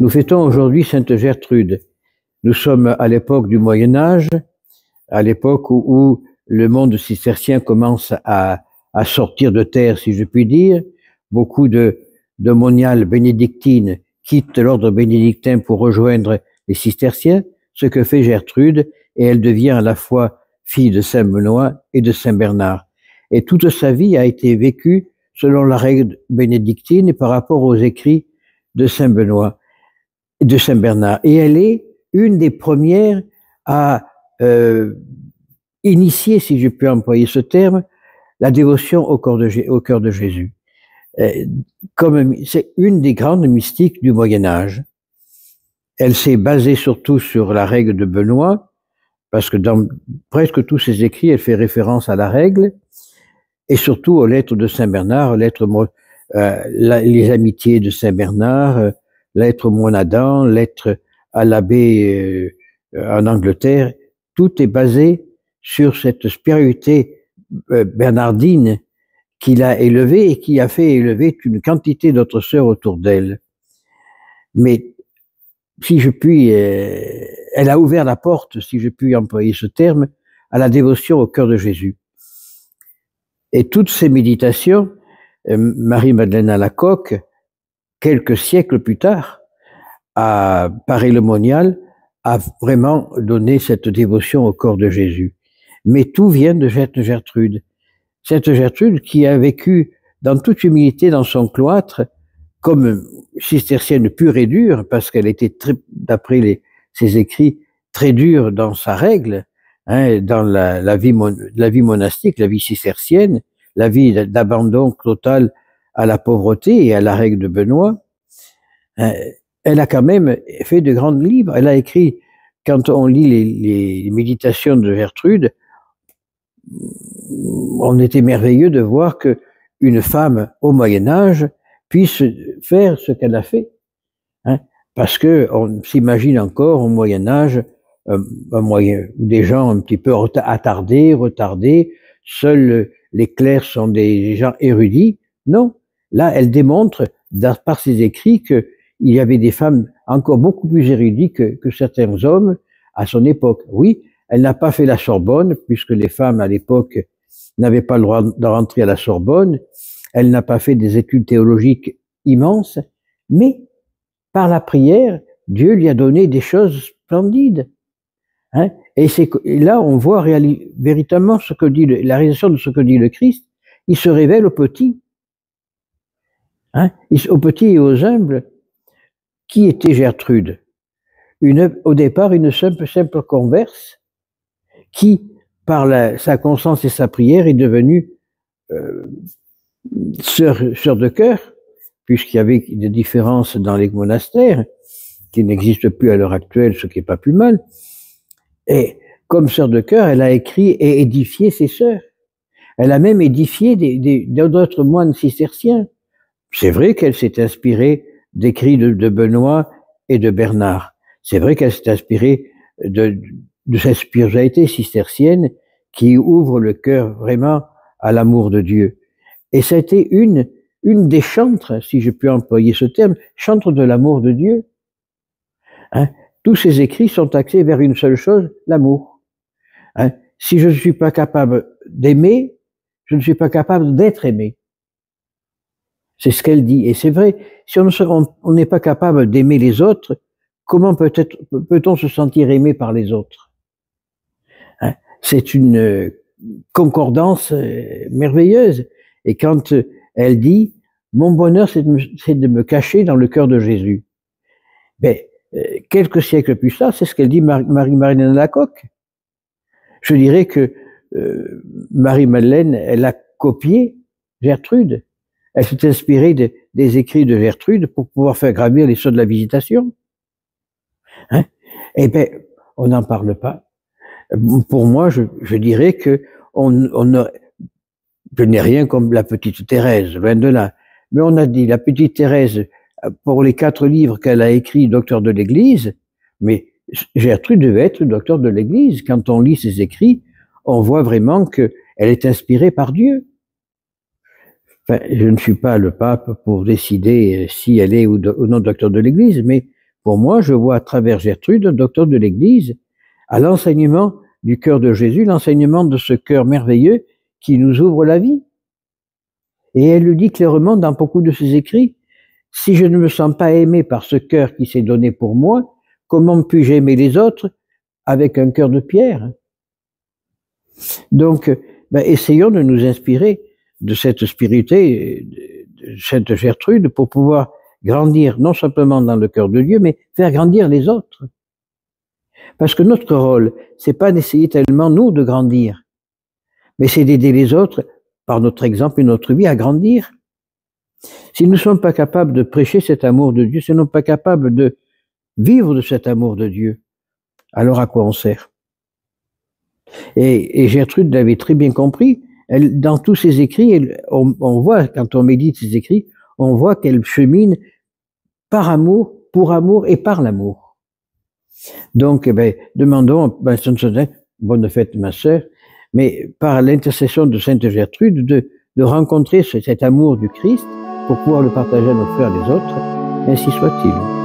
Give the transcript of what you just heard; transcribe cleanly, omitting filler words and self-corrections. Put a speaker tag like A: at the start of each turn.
A: Nous fêtons aujourd'hui Sainte Gertrude. Nous sommes à l'époque du Moyen-Âge, à l'époque où le monde cistercien commence à sortir de terre, si je puis dire. Beaucoup de moniales bénédictines quittent l'ordre bénédictin pour rejoindre les cisterciens, ce que fait Gertrude, et elle devient à la fois fille de Saint Benoît et de Saint Bernard. Et toute sa vie a été vécue selon la règle bénédictine et par rapport aux écrits de Saint Benoît, de Saint Bernard. Et elle est une des premières à initier, si je peux employer ce terme, la dévotion au cœur de Jésus. Comme c'est une des grandes mystiques du Moyen-Âge. Elle s'est basée surtout sur la règle de Benoît, parce que dans presque tous ses écrits, elle fait référence à la règle, et surtout aux lettres de Saint Bernard, les amitiés de Saint Bernard, lettres au moine Adam, lettres à l'abbé en Angleterre. Tout est basé sur cette spiritualité bernardine qu'il a élevée et qui a fait élever une quantité d'autres sœurs autour d'elle. Mais si je puis, elle a ouvert la porte, si je puis employer ce terme, à la dévotion au cœur de Jésus. Et toutes ces méditations, Marie-Madeleine Alacoque, quelques siècles plus tard, à Paris-le-Monial, a vraiment donné cette dévotion au corps de Jésus. Mais tout vient de cette Gertrude. Cette Gertrude qui a vécu dans toute humilité dans son cloître, comme cistercienne pure et dure, parce qu'elle était, d'après ses écrits, très dure dans sa règle, dans la vie monastique, la vie cistercienne, la vie d'abandon total à la pauvreté et à la règle de Benoît. Elle a quand même fait de grands livres. Elle a écrit, quand on lit les méditations de Gertrude, on est émerveilleux de voir que une femme au Moyen-Âge puisse faire ce qu'elle a fait. Parce que on s'imagine encore au Moyen-Âge des gens un petit peu retardés, seuls les clercs sont des gens érudits. Non, là, elle démontre par ses écrits qu'il y avait des femmes encore beaucoup plus érudites que certains hommes à son époque. Oui, elle n'a pas fait la Sorbonne, puisque les femmes à l'époque n'avaient pas le droit de rentrer à la Sorbonne. Elle n'a pas fait des études théologiques immenses, mais par la prière, Dieu lui a donné des choses splendides. Et là, on voit véritablement ce que dit la réalisation de ce que dit le Christ. Il se révèle aux petits, aux petits et aux humbles. Qui était Gertrude? Au départ, une simple converse qui, par sa constance et sa prière, est devenue sœur de cœur, puisqu'il y avait des différences dans les monastères, qui n'existent plus à l'heure actuelle, ce qui n'est pas plus mal. Et comme sœur de cœur, elle a écrit et édifié ses sœurs. Elle a même édifié d'autres moines cisterciens. C'est vrai qu'elle s'est inspirée d'écrits de Benoît et de Bernard. C'est vrai qu'elle s'est inspirée de cette spiritualité cistercienne qui ouvre le cœur vraiment à l'amour de Dieu. Et ça a été une des chantres, si je peux employer ce terme, chantre de l'amour de Dieu. Tous ces écrits sont axés vers une seule chose, l'amour. Si je ne suis pas capable d'aimer, je ne suis pas capable d'être aimé. C'est ce qu'elle dit. Et c'est vrai, si on n'est pas capable d'aimer les autres, comment peut-on se sentir aimé par les autres? C'est une concordance merveilleuse. Et quand elle dit, mon bonheur, c'est de me cacher dans le cœur de Jésus. Ben, quelques siècles plus tard, c'est ce qu'elle dit Marie-Madeleine Alacoque. Je dirais que Marie-Madeleine, elle a copié Gertrude. Elle s'est inspirée des écrits de Gertrude pour pouvoir faire gravir les sceaux de la Visitation. Eh bien, on n'en parle pas. Pour moi, je dirais que je n'ai rien comme la petite Thérèse, loin de là. Mais on a dit, la petite Thérèse, pour les 4 livres qu'elle a écrits, docteur de l'Église, mais Gertrude devait être docteur de l'Église. Quand on lit ses écrits, on voit vraiment qu'elle est inspirée par Dieu. Enfin, je ne suis pas le pape pour décider si elle est ou non docteur de l'Église, mais pour moi, je vois à travers Gertrude, docteur de l'Église, à l'enseignement du cœur de Jésus, l'enseignement de ce cœur merveilleux qui nous ouvre la vie. Et elle le dit clairement dans beaucoup de ses écrits. Si je ne me sens pas aimé par ce cœur qui s'est donné pour moi, comment puis-je aimer les autres avec un cœur de pierre? Donc, essayons de nous inspirer de cette spiritualité, de cette Gertrude, pour pouvoir grandir non simplement dans le cœur de Dieu, mais faire grandir les autres. Parce que notre rôle, c'est pas d'essayer tellement, nous, de grandir, mais c'est d'aider les autres, par notre exemple et notre vie, à grandir. Si nous ne sommes pas capables de prêcher cet amour de Dieu, si nous ne sommes pas capables de vivre de cet amour de Dieu, alors à quoi on sert? Et Gertrude l'avait très bien compris. Elle, dans tous ses écrits, on voit, quand on médite ses écrits, on voit qu'elle chemine par amour, pour amour et par l'amour. Donc, demandons à Sainte Sainte, bonne fête ma sœur, mais par l'intercession de Sainte Gertrude, de rencontrer cet amour du Christ pour pouvoir le partager à nos frères et les autres, ainsi soit-il.